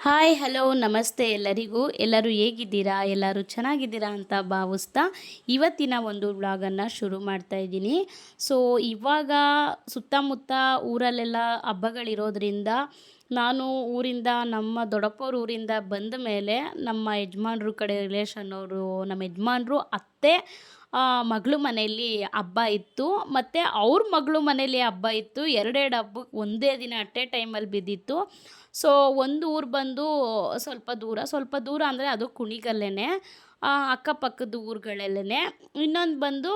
Hi hello ನಮಸ್ತೆ ಎಲ್ಲರಿಗೂ. ಎಲ್ಲರೂ ಹೇಗಿದ್ದೀರಾ? ಎಲ್ಲರೂ ಚೆನ್ನಾಗಿದ್ದೀರಾ ಅಂತ ಭಾವಿಸ್ತಾ ಇವತ್ತಿನ ಒಂದು ವ್ಲಾಗನ್ನು ಶುರು ಮಾಡ್ತಾ ಇದ್ದೀನಿ. ಸೊ ಇವಾಗ ಸುತ್ತಮುತ್ತ ಊರಲ್ಲೆಲ್ಲ ಹಬ್ಬಗಳಿರೋದ್ರಿಂದ ನಾನು ಊರಿಂದ ನಮ್ಮ ದೊಡ್ಡಪ್ಪವ್ರ ಊರಿಂದ ಬಂದ ಮೇಲೆ ನಮ್ಮ ಯಜಮಾನ್ರ ಕಡೆ ರಿಲೇಷನ್ನವರು, ನಮ್ಮ ಯಜಮಾನ್ರು ಅತ್ತೆ ಮಗಳ ಮನೆಯಲ್ಲಿ ಹಬ್ಬ ಇತ್ತು, ಮತ್ತು ಅವ್ರ ಮಗಳು ಮನೇಲಿ ಹಬ್ಬ ಇತ್ತು. ಎರಡೆರಡು ಹಬ್ಬಕ್ಕೆ ಒಂದೇ ದಿನ ಅಟ್ಟೆ ಟೈಮಲ್ಲಿ ಬಿದ್ದಿತ್ತು. ಸೊ ಒಂದು ಊರು ಬಂದು ಸ್ವಲ್ಪ ದೂರ ಅಂದರೆ ಅದು ಕುಣಿಗಲ್ಲೇನೆ, ಅಕ್ಕಪಕ್ಕದ ಊರುಗಳಲ್ಲೇ. ಇನ್ನೊಂದು ಬಂದು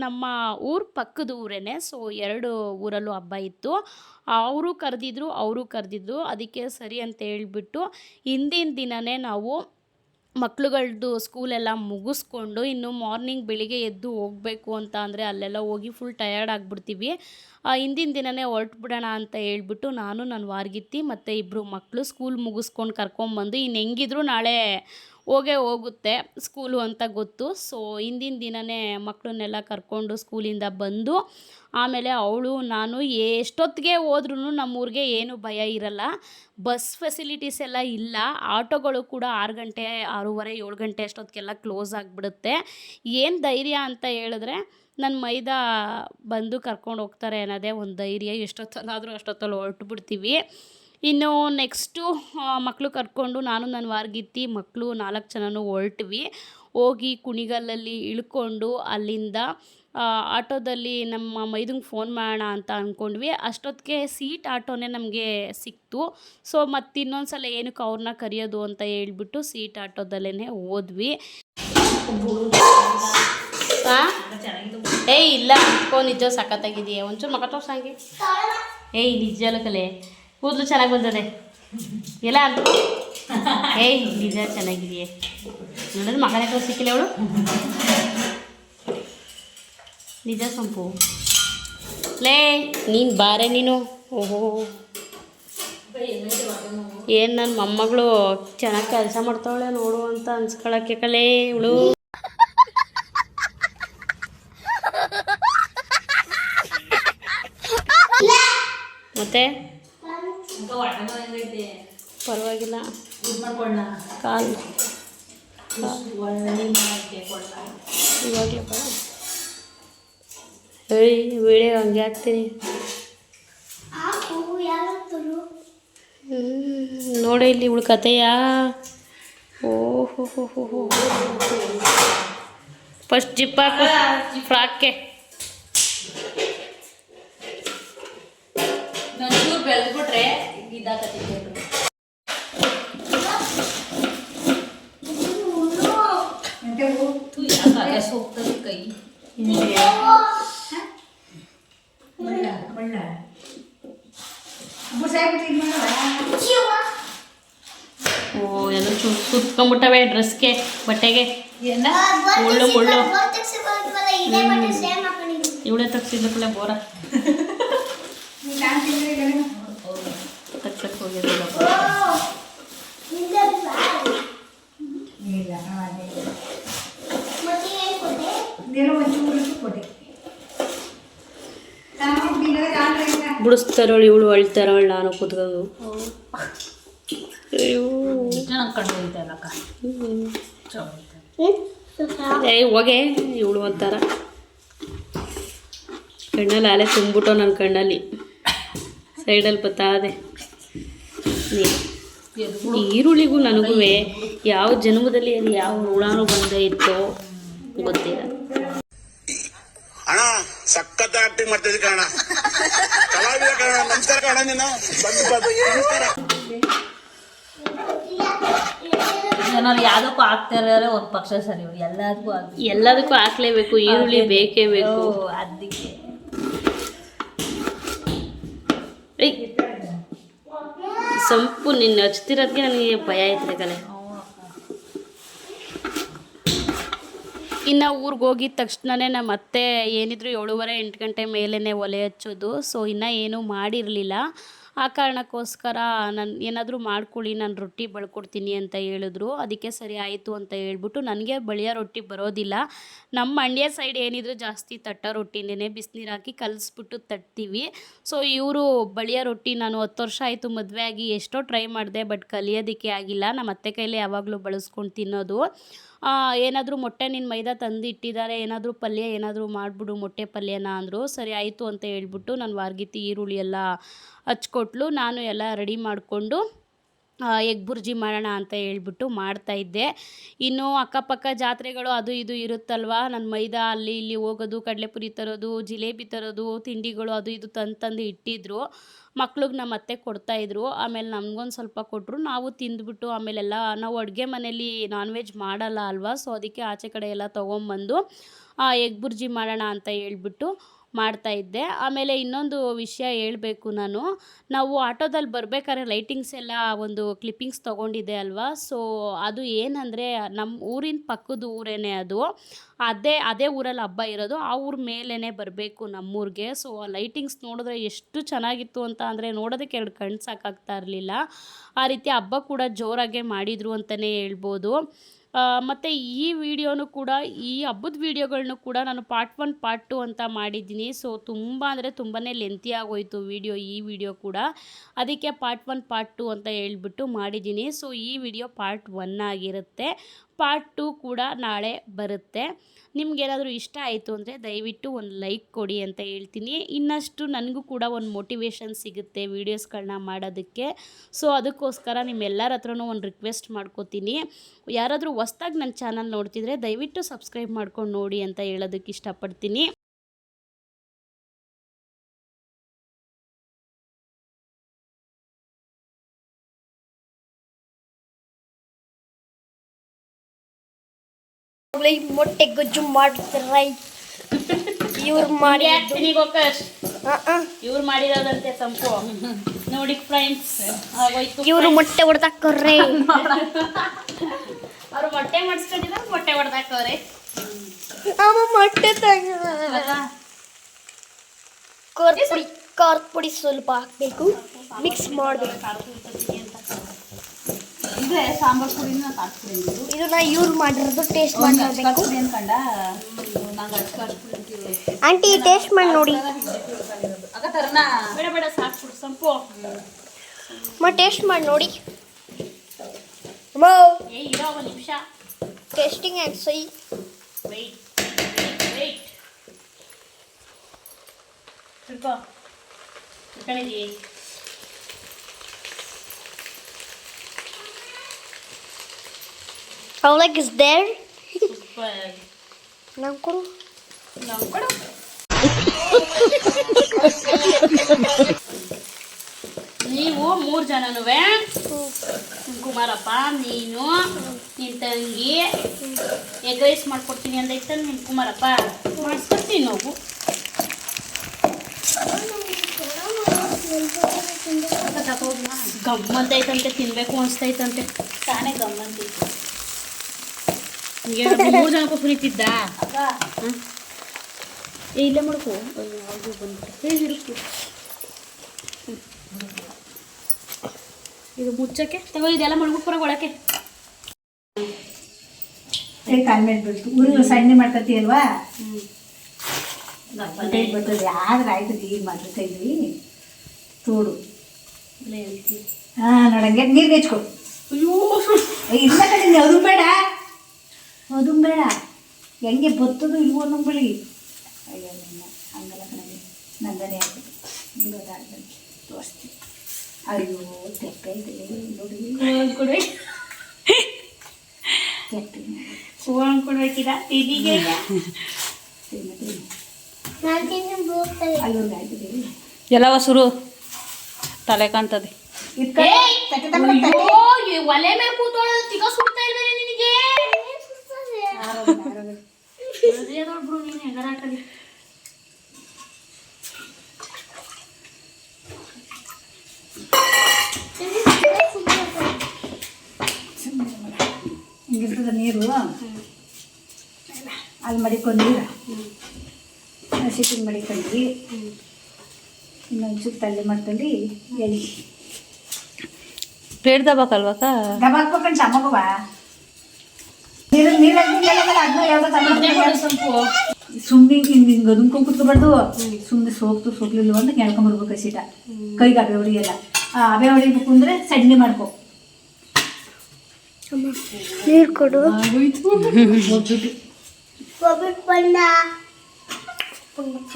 ನಮ್ಮ ಊರು ಪಕ್ಕದ ಊರೇನೆ. ಸೊ ಎರಡು ಊರಲ್ಲೂ ಹಬ್ಬ ಇತ್ತು. ಅವರು ಕರೆದಿದ್ರು. ಅದಕ್ಕೆ ಸರಿ ಅಂತ ಹೇಳ್ಬಿಟ್ಟು ಹಿಂದಿನ ದಿನವೇ ನಾವು ಮಕ್ಳುಗಳ್ದು ಸ್ಕೂಲೆಲ್ಲ ಮುಗಿಸ್ಕೊಂಡು ಇನ್ನು ಮಾರ್ನಿಂಗ್ ಬೆಳಿಗ್ಗೆ ಎದ್ದು ಹೋಗಬೇಕು ಅಂತ ಅಂದರೆ ಅಲ್ಲೆಲ್ಲ ಹೋಗಿ ಫುಲ್ ಟಯರ್ಡ್ ಆಗಿಬಿಡ್ತೀವಿ. ಹಿಂದಿನ ದಿನವೇ ಹೊರಟ್ಬಿಡೋಣ ಅಂತ ಹೇಳ್ಬಿಟ್ಟು ನಾನು ನನ್ನ ವಾರ್ಗಿತ್ತಿ ಮತ್ತು ಇಬ್ಬರು ಮಕ್ಕಳು ಸ್ಕೂಲ್ ಮುಗಿಸ್ಕೊಂಡು ಕರ್ಕೊಂಬಂದು ಇನ್ನು ಹೆಂಗಿದ್ರು ನಾಳೆ ಹೋಗುತ್ತೆ ಸ್ಕೂಲು ಅಂತ ಗೊತ್ತು. ಸೊ ಹಿಂದಿನ ದಿನವೇ ಮಕ್ಕಳನ್ನೆಲ್ಲ ಕರ್ಕೊಂಡು ಸ್ಕೂಲಿಂದ ಬಂದು ಆಮೇಲೆ ಅವಳು ನಾನು ಎಷ್ಟೊತ್ತಿಗೆ ಹೋದ್ರೂ ನಮ್ಮೂರಿಗೆ ಏನು ಭಯ ಇರಲ್ಲ. ಬಸ್ ಫೆಸಿಲಿಟೀಸ್ ಎಲ್ಲ ಇಲ್ಲ. ಆಟೋಗಳು ಕೂಡ 6 ಗಂಟೆ 6:30 7 ಗಂಟೆ ಅಷ್ಟೊತ್ತಿಗೆಲ್ಲ ಕ್ಲೋಸ್ ಆಗಿಬಿಡುತ್ತೆ. ಏನು ಧೈರ್ಯ ಅಂತ ಹೇಳಿದ್ರೆ ನನ್ನ ಮೈದಾ ಬಂದು ಕರ್ಕೊಂಡು ಹೋಗ್ತಾರೆ ಅನ್ನೋದೇ ಒಂದು ಧೈರ್ಯ. ಎಷ್ಟೊತ್ತಲ್ಲಾದರೂ ಅಷ್ಟೊತ್ತಲ್ಲಿ ಹೊರಟುಬಿಡ್ತೀವಿ. ಇನ್ನು ನೆಕ್ಸ್ಟು ಮಕ್ಕಳು ಕರ್ಕೊಂಡು ನಾನು ನನ್ನ ವಾರ್ಗಿತ್ತಿ ಮಕ್ಕಳು 4 ಜನನೂ ಹೊರಟ್ವಿ. ಹೋಗಿ ಕುಣಿಗಲ್ಲಲ್ಲಿ ಇಳ್ಕೊಂಡು ಅಲ್ಲಿಂದ ಆಟೋದಲ್ಲಿ ನಮ್ಮ ಮೈದಂಗೆ ಫೋನ್ ಮಾಡೋಣ ಅಂತ ಅಂದ್ಕೊಂಡ್ವಿ. ಅಷ್ಟೊತ್ತಿಗೆ ಸೀಟ್ ಆಟೋನೇ ನಮಗೆ ಸಿಕ್ತು. ಸೊ ಮತ್ತು ಇನ್ನೊಂದು ಸಲ ಏನಕ್ಕೆ ಅವ್ರನ್ನ ಕರೆಯೋದು ಅಂತ ಹೇಳ್ಬಿಟ್ಟು ಸೀಟ್ ಆಟೋದಲ್ಲೇ ಹೋದ್ವಿ. ಏಯ್ ಇಲ್ಲ ನಿಜ ಸಖತ್ತಾಗಿದೆಯಾ? ಒಂಚೂರು ಮಕ್ಕ ತೋರ್ಸಂಗೆ. ಏಯ್ ನಿಜ ಅಲ್ಲ ಕಲೆ, ಕೂದಲು ಚೆನ್ನಾಗಿ ಬಂದದೆ ಎಲ್ಲ ಅಂತ. ಏಯ್ ನಿಜ ಚೆನ್ನಾಗಿದೆಯೇ ನೋಡಿದ್ರೆ ಮಗನೇ ತೋರಿಸಿಕ್ಕಿಲ್ಲ ಅವಳು. ನಿಜ ಸಂಪು ಲೇ ನೀನು ಬಾರೆ ನೀನು. ಓಹೋ ಏನು ನನ್ನ ಮೊಮ್ಮಗಳು ಚೆನ್ನಾಗಿ ಕೆಲಸ ಮಾಡ್ತಾವಳೆ ನೋಡು ಅಂತ ಅನ್ಸ್ಕೊಳಕ್ಕೆ ಕಲೇ ಇವಳು. ಮತ್ತೆ ಪರವಾಗಿಲ್ಲ ಕಾಲು ಇವಾಗಲೇ ಬರ. ಹೇಳಿ ವಿಡಿಯೋ ಹಂಗೆ ಹಾಕ್ತೀನಿ ನೋಡಿ ಇಲ್ಲಿ ಇವಳು ಕತೆಯಾ. ಓಹೋ ಫಸ್ಟ್ ಜಿಪ್ ಹಾಕು ಫ್ರಾಕ್ಗೆ. ಬೆಳೆದ್ಬಿಟ್ರೆ ಇದಾಕತ್ತಿದ್ದೆ. ಹೋಗ್ತದೆ ಕೈ. ಓ ಎಲ್ಲ ಸುತ್ಕೊಂಡ್ಬಿಟ್ಟವೆ ಡ್ರೆಸ್ಗೆ ಬಟ್ಟೆಗೆ ಮುಳ್ಳು ಇವಳೇ ತಗ್ಸಿದ್ಲ ಬೋರ ತಗ್ಸಕ್ಕೆ ಹೋಗಿರಲಿಲ್ಲ. ಬಿಡಿಸ್ತಾರೋಳು ಇವಳು ಅಳ್ತಾರೋಳು ನಾನು ಕೂತ್ಕೊಂಡು. ಹೋಗೆ ಇವಳು ಒಂಥರ ಕಣ್ಣಲ್ಲಿ ಅಲೆ ತುಂಬಿಬಿಟ್ಟು ನನ್ನ ಕಣ್ಣಲ್ಲಿ ಸೈಡಲ್ಲಿ ಬತ್ತಾದೆ. ಈರುಳ್ಳಿಗೂ ನನಗೂ ಯಾವ ಜನ್ಮದಲ್ಲಿ ಅದು ಯಾವ ಹುಳಾನು ಬಂದ ಇತ್ತೋ ಗೊತ್ತಿಲ್ಲ. ಅಣ್ಣ ಸಖತ್ ಆಕ್ಟಿಂಗ್ ಮಾಡ್ತಿದ್ದೆ ಕಣ, ಕಲಾವಿದ ಕಣ. ನಮಸ್ಕಾರ ಕಣ, ನೀನು ಜನರು ಯಾವುದಕ್ಕೂ ಹಾಕ್ತಾರೆ ಒಂದು ಪಕ್ಷ ಸರಿ, ಎಲ್ಲದಕ್ಕೂ ಹಾಕ್ಲೇಬೇಕು. ಈರುಳ್ಳಿ ಬೇಕೇ ಬೇಕು. ಅದಕ್ಕೆ ಸಂಪು ನಿನ್ನ ಹಚ್ತಿರೋದಕ್ಕೆ ನನಗೆ ಭಯ ಆಯ್ತದೆ ಕಲೆ. ಇನ್ನು ಊರಿಗೆ ಹೋಗಿದ ತಕ್ಷಣವೇ ನಮ್ಮ ಅತ್ತೆ ಏನಿದ್ರು 7:30 8 ಗಂಟೆ ಮೇಲೇ ಒಲೆ ಹಚ್ಚೋದು. ಸೊ ಇನ್ನೂ ಏನೂ ಮಾಡಿರಲಿಲ್ಲ. ಆ ಕಾರಣಕ್ಕೋಸ್ಕರ ನಾನು ಏನಾದರೂ ಮಾಡ್ಕೊಳ್ಳಿ, ನಾನು ರೊಟ್ಟಿ ಬಳ್ಕೊಡ್ತೀನಿ ಅಂತ ಹೇಳಿದ್ರು. ಅದಕ್ಕೆ ಸರಿ ಆಯಿತು ಅಂತ ಹೇಳ್ಬಿಟ್ಟು, ನನಗೆ ಬಳಿಯೋ ರೊಟ್ಟಿ ಬರೋದಿಲ್ಲ. ನಮ್ಮ ಮಂಡ್ಯ ಸೈಡ್ ಏನಿದ್ರು ಜಾಸ್ತಿ ತಟ್ಟೋ ರೊಟ್ಟಿನೇ ಬಿಸಿನೀರು ಹಾಕಿ ಕಲಿಸ್ಬಿಟ್ಟು ತಟ್ತೀವಿ. ಸೊ ಇವರು ಬಳಿಯೋ ರೊಟ್ಟಿ, ನಾನು 10 ವರ್ಷ ಆಯಿತು ಮದುವೆ ಆಗಿ, ಎಷ್ಟೋ ಟ್ರೈ ಮಾಡಿದೆ, ಬಟ್ ಕಲಿಯೋದಕ್ಕೆ ಆಗಿಲ್ಲ. ನಮ್ಮ ಅತ್ತೆ ಕೈಲೇ ಯಾವಾಗಲೂ ಬಳಸ್ಕೊಂಡು ತಿನ್ನೋದು. ಏನಾದರೂ ಮೊಟ್ಟೆ ನಿನ್ನ ಮೈದಾ ತಂದು ಇಟ್ಟಿದ್ದಾರೆ, ಏನಾದರೂ ಪಲ್ಯ ಏನಾದರೂ ಮಾಡಿಬಿಡು ಮೊಟ್ಟೆ ಪಲ್ಯನ ಅಂದರು. ಸರಿ ಆಯಿತು ಅಂತ ಹೇಳ್ಬಿಟ್ಟು ನಾನು ವಾರ್ಗಿತ್ತಿ ಈರುಳ್ಳಿ ಎಲ್ಲ ಹಚ್ಕೊಟ್ಲು. ನಾನು ಎಲ್ಲ ರೆಡಿ ಮಾಡಿಕೊಂಡು ಎಗ್ ಬುರ್ಜಿ ಮಾಡೋಣ ಅಂತ ಹೇಳ್ಬಿಟ್ಟು ಮಾಡ್ತಾಯಿದ್ದೆ. ಇನ್ನು ಅಕ್ಕಪಕ್ಕ ಜಾತ್ರೆಗಳು ಅದು ಇದು ಇರುತ್ತಲ್ವ, ನನ್ನ ಮೈದಾ ಅಲ್ಲಿ ಇಲ್ಲಿ ಹೋಗೋದು, ಕಡಲೆಪುರಿ ತರೋದು, ಜಿಲೇಬಿ ತರೋದು, ತಿಂಡಿಗಳು ಅದು ಇದು ತಂದು ಇಟ್ಟಿದ್ರು. ಮಕ್ಳಿಗೆ ನಮ್ಮ ಅತ್ತೆ ಕೊಡ್ತಾಯಿದ್ರು. ಆಮೇಲೆ ನಮಗೊಂದು ಸ್ವಲ್ಪ ಕೊಟ್ಟರು, ನಾವು ತಿಂದ್ಬಿಟ್ಟು ಆಮೇಲೆಲ್ಲ ನಾವು ಅಡುಗೆ ಮನೇಲಿ ನಾನ್ ವೆಜ್ ಮಾಡಲ್ಲ ಅಲ್ವಾ, ಸೊ ಅದಕ್ಕೆ ಆಚೆ ಕಡೆ ಎಲ್ಲ ತೊಗೊಂಬಂದು ಎಗ್ ಬುರ್ಜಿ ಮಾಡೋಣ ಅಂತ ಹೇಳ್ಬಿಟ್ಟು ಮಾಡ್ತಾಯಿದ್ದೆ. ಆಮೇಲೆ ಇನ್ನೊಂದು ವಿಷಯ ಹೇಳಬೇಕು, ನಾವು ಆಟೋದಲ್ಲಿ ಬರಬೇಕಾದ್ರೆ ಲೈಟಿಂಗ್ಸ್ ಎಲ್ಲ ಒಂದು ಕ್ಲಿಪ್ಪಿಂಗ್ಸ್ ತೊಗೊಂಡಿದ್ದೆ ಅಲ್ವಾ. ಸೊ ಅದು ಏನಂದರೆ ನಮ್ಮ ಊರಿನ ಪಕ್ಕದ ಊರೇನೆ ಅದು, ಅದೇ ಊರಲ್ಲಿ ಹಬ್ಬ ಇರೋದು, ಆ ಊರ ಮೇಲೇ ಬರಬೇಕು ನಮ್ಮೂರಿಗೆ. ಸೊ ಆ ಲೈಟಿಂಗ್ಸ್ ನೋಡಿದ್ರೆ ಎಷ್ಟು ಚೆನ್ನಾಗಿತ್ತು ಅಂತ ಅಂದರೆ ನೋಡೋದಕ್ಕೆ 2 ಕಣ್ಣು ಸಾಕಾಗ್ತಾ ಇರಲಿಲ್ಲ. ಆ ರೀತಿ ಹಬ್ಬ ಕೂಡ ಜೋರಾಗೆ ಮಾಡಿದರು ಅಂತಲೇ ಹೇಳ್ಬೋದು. ಮತ್ತು ಈ ವಿಡಿಯೋನು ಕೂಡ, ಈ ಹಬ್ಬದ ವೀಡಿಯೋಗಳನ್ನೂ ಕೂಡ ನಾನು ಪಾರ್ಟ್ 1 ಪಾರ್ಟ್ 2 ಅಂತ ಮಾಡಿದ್ದೀನಿ. ಸೊ ತುಂಬ ಅಂದರೆ ತುಂಬಾ ಲೆಂತಿ ಆಗೋಯಿತು ಈ ವಿಡಿಯೋ ಕೂಡ, ಅದಕ್ಕೆ ಪಾರ್ಟ್ 1 ಪಾರ್ಟ್ 2 ಅಂತ ಹೇಳ್ಬಿಟ್ಟು ಮಾಡಿದ್ದೀನಿ. ಸೊ ಈ ವಿಡಿಯೋ ಪಾರ್ಟ್ 1 ಆಗಿರುತ್ತೆ, ಪಾರ್ಟ್ 2 ಕೂಡ ನಾಳೆ ಬರುತ್ತೆ. ನಿಮ್ಗೇನಾದರೂ ಇಷ್ಟ ಆಯಿತು ಅಂದರೆ ದಯವಿಟ್ಟು ಒಂದು ಲೈಕ್ ಕೊಡಿ ಅಂತ ಹೇಳ್ತೀನಿ. ಇನ್ನಷ್ಟು ನನಗೂ ಕೂಡ ಒಂದು ಮೋಟಿವೇಶನ್ ಸಿಗುತ್ತೆ ವೀಡಿಯೋಸ್ಗಳನ್ನ ಮಾಡೋದಕ್ಕೆ. ಸೊ ಅದಕ್ಕೋಸ್ಕರ ನಿಮ್ಮೆಲ್ಲರ ಹತ್ರನೂ ಒಂದು ರಿಕ್ವೆಸ್ಟ್ ಮಾಡ್ಕೋತೀನಿ, ಯಾರಾದರೂ ಹೊಸ್ದಾಗಿ ನನ್ನ ಚಾನಲ್ ನೋಡ್ತಿದ್ರೆ ದಯವಿಟ್ಟು ಸಬ್ಸ್ಕ್ರೈಬ್ ಮಾಡ್ಕೊಂಡು ನೋಡಿ ಅಂತ ಹೇಳೋದಕ್ಕೆ ಇಷ್ಟಪಡ್ತೀನಿ. ಮೊಟ್ಟೆ ಗೊಜ್ಜು ಮಾಡ್ತಾರೆ ಇವ್ರು ಮಾಡಿ ಇವ್ರು ಮಾಡಿರೋದಂತೆ ಸಂಪು ನೋಡಿ ಫ್ರೆಂಡ್ಸ್, ಆಗೋಯ್ತು. ಇವ್ರು ಮೊಟ್ಟೆ ಹೊಡೆದಾಕೋರ್ರೆ, ಅವ್ರು ಮೊಟ್ಟೆ ಮಾಡಿಸ್ಕೊಂಡಿದ್ರೆ ಮೊಟ್ಟೆ ಹೊಡೆದಾಕವ್ರೆ. ಮೊಟ್ಟೆ ಖಾರದ ಪುಡಿ ಸ್ವಲ್ಪ ಹಾಕ್ಬೇಕು, ಮಿಕ್ಸ್ ಮಾಡಬೇಕು. ಸಾಂಬಾರ್ ಪುಡಿನ ಹಾಕ್ತೀನಿ. ಇದನ್ನ ಇವ್ರು ಮಾಡಿರೋದು ಟೇಸ್ಟ್ ಮಾಡಿ ನೋಡ್ಬೇಕು. ಆಂಟಿ ಟೇಸ್ಟ್ ಮಾಡಿ ನೋಡಿ. ಬೇಡ ಸಾಕ್ಬಿಡು ಸಂಪು, ಟೇಸ್ಟ್ ಮಾಡಿ ನೋಡಿ. ಇರೋ ಒಂದು ನಿಮಿಷ, ಟೇಸ್ಟಿಂಗ್ ಆ್ಯಂಡ್ ಸೈ. ವೆಯ್ಟ್ ತಿಳ್ಕೊ, ತಿಳ್ಕೊಂಡಿದ್ದೀವಿ. How like is there? Super. ನಂಗೆ ನೀವು 3 ಜನನುವೆ, ಕುಮಾರಪ್ಪ, ನೀನು, ನಿನ್ನ ತಂಗಿ ಎಗ್ ರೈಸ್ ಮಾಡ್ಕೊಡ್ತೀನಿ ಅಂತ ಇತ್ತ ನಿನ್ನ ಕುಮಾರಪ್ಪ, ಮಾಡಿಸ್ಕೊಡ್ತೀನಿ ಹೋಗು. ಗಮ್ಮಂತೈತಂತೆ, ತಿನ್ಬೇಕು ಅನಿಸ್ತೈತಂತೆ, ತಾನೇ ಗಮ್ಮಂತೈತೆ. 3 ಜನಕ್ಕೂ ಸುರಿತಿದ್ದ ಇಲ್ಲೇ ಮಾಡ್ಕೊ, ಯಾವುದು ಬಂದ್ಬಿಟ್ಟು ಹಿಡಿಸ್ತು. ಇದು ಮುಚ್ಚಕ್ಕೆ ತಗೋ, ಇದೆಲ್ಲ ಮಡ್ಬಿಟ್ಟು ಒಳಕ್ಕೆ ಕಾಲ್ಮೇಲೆ ಬಿಡ್ತು. ಊರಿಗೆ ಸಣ್ಣ ಮಾಡ್ತತಿ ಅಲ್ವಾ, ಬರ್ತದೆ. ಆದ್ರೆ ಆಯ್ತದೆ, ಈಗ ಮಾಡ್ತಾ ಇದ್ವಿ ತೋಡು. ನೋಡಂಗೆ ನೀರು ನೆಚ್ಕೊ. ಇಲ್ಲ ಕಡೆ ಅದು ಬೇಡ, ಅದು ಬೇಡ, ಹೆಂಗೆ ಬರ್ತದೋ ಇಲ್ವೋ ನಂಬಳಿ. ಅಯ್ಯೋ ನಿನ್ನ ಹಂಗಲ್ಲ ಕಣಗೆ, ನಂದನೇ ಆಗ್ತದೆ. ಇರೋದಾಗ್ತದೆ ತೋರಿಸ್ತೀನಿ. ಅಯ್ಯೋ ತೆಪ್ಪ ಇದೆ ನೋಡಿ, ಕೊಡ್ಬೇಕು ಹೂವು ಕೊಡ್ಬೇಕಿದ ಇದೀಗೆ ಅಲ್ಲೊಂದು ಆಯ್ತದೆ. ಎಲ್ಲವ ಸುರು ತಲೆ ಕಾಣ್ತದೆ. ಒಲೆ ಮೇಲೆ ಕೂತ್ಕೊಳ್ಳೋದು ತಿಕ್ಕ ಸುಡ್ತಾ ಇದ್ದಾರೆ ನಿನಗೆ. ಬಿಡು ನೀನು ಹೆಂಗಾರ ಹಾಕಲಿ. ಹಿಂಗಿರ್ತದ ನೀರು, ಅಲ್ಲಿ ಮಡಿಕೊಂಡು ಸಿಟ್ಟಿಂಗ್ ಮಡಿಕೊಂಡ್ವಿ. ಇನ್ನೊಂಚೂರು ತಳ್ಳಿ ಮಟ್ಟಲ್ಲಿ ಎಳಿ ಪ್ಲೇಟ್ ದಬಾಕಲ್ವಕ್ಕ? ದಬ ಹಾಕ್ಬೇಕಂತ ಅಮ್ಮಗವ ನೀರಲ್ಲಿ ಅದನ್ನ ಯಾವ್ದೋ ಸುಮ್ಮನೆ ಹಿಂಗೆ ಅದನ್ಕೊಂಡು ಕುತ್ಕೊಬಾರ್ದು. ಸುಮ್ಮನೆ ಸೋಕ್ಲಿಲ್ಲ ಅಂತ ಕೆಳ್ಕೊಂಬರ್ಬೇಕು ಸೀಟ ಕೈಗೆ ಅಬೆ ಹೊಡಿಯಲ್ಲ. ಅಬೆ ಹೊಡಿಬೇಕು ಅಂದರೆ ಸಡ್ನಿ ಮಾಡ್ಕೊ. ನೀರು ಕೊಡು.